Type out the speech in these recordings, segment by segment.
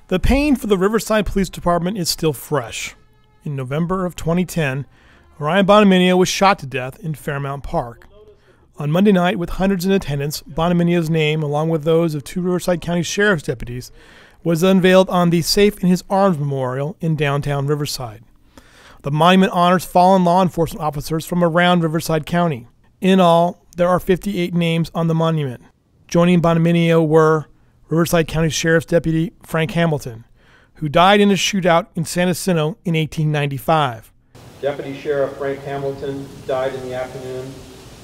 The pain for the Riverside Police Department is still fresh. In November of 2010, Ryan Bonaminio was shot to death in Fairmount Park. On Monday night, with hundreds in attendance, Bonaminio's name, along with those of 2 Riverside County Sheriff's deputies, was unveiled on the Safe in His Arms Memorial in downtown Riverside. The monument honors fallen law enforcement officers from around Riverside County. In all, there are 58 names on the monument. Joining Bonaminio were Riverside County Sheriff's Deputy Frank Hamilton, who died in a shootout in San Jacinto in 1895. Deputy Sheriff Frank Hamilton died in the afternoon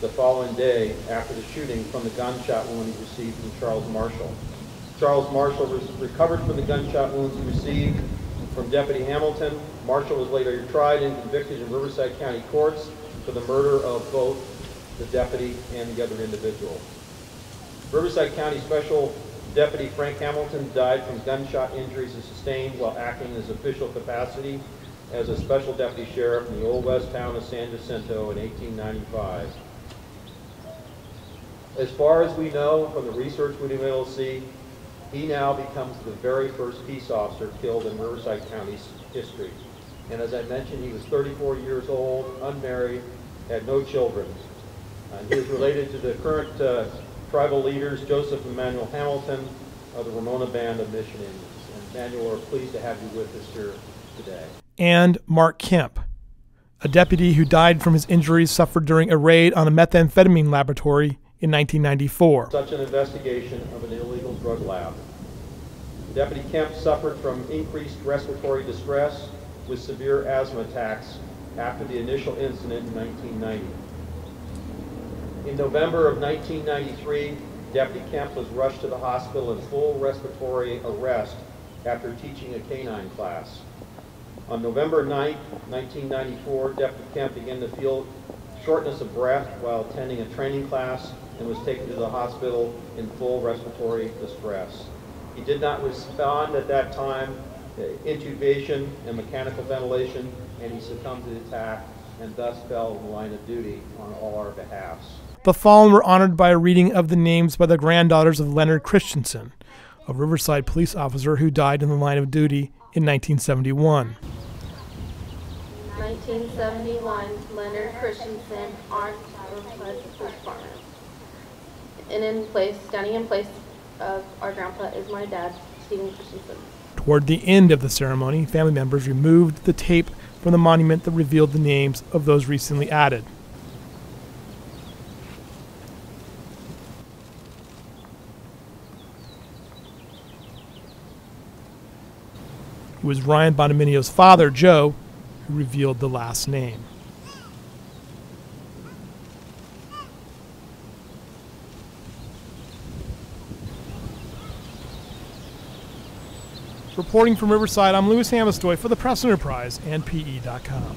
the following day after the shooting from the gunshot wound he received from Charles Marshall. Charles Marshall was recovered from the gunshot wounds he received from Deputy Hamilton. Marshall was later tried and convicted in Riverside County courts for the murder of both the deputy and the other individual. Riverside County Special Deputy Frank Hamilton died from gunshot injuries he sustained while acting in his official capacity as a special deputy sheriff in the old west town of San Jacinto in 1895. As far as we know from the research we've been able to see, he now becomes the very first peace officer killed in Riverside County's history. And as I mentioned, he was 34 years old, unmarried, had no children. He is related to the current tribal leaders, Joseph and Manuel Hamilton of the Ramona Band of Mission Indians. And Manuel, we're pleased to have you with us here today. And Mark Kemp, a deputy who died from his injuries suffered during a raid on a methamphetamine laboratory in 1994. Such an investigation of an illegal drug lab. Deputy Kemp suffered from increased respiratory distress with severe asthma attacks after the initial incident in 1990. In November of 1993, Deputy Kemp was rushed to the hospital in full respiratory arrest after teaching a canine class. On November 9, 1994, Deputy Kemp began to feel shortness of breath while attending a training class and was taken to the hospital in full respiratory distress. He did not respond at that time to intubation and mechanical ventilation, and he succumbed to the attack and thus fell in the line of duty on all our behalfs. The fallen were honored by a reading of the names by the granddaughters of Leonard Christensen, a Riverside police officer who died in the line of duty in 1971. 1971, Leonard Christensen, armed Riverside Police Department. And standing in place of our grandpa is my dad, Stephen Christensen. Toward the end of the ceremony, family members removed the tape from the monument that revealed the names of those recently added. It was Ryan Bonaminio's father, Joe, who revealed the last name. Reporting from Riverside, I'm Louis Hamistoy for the Press Enterprise and PE.com.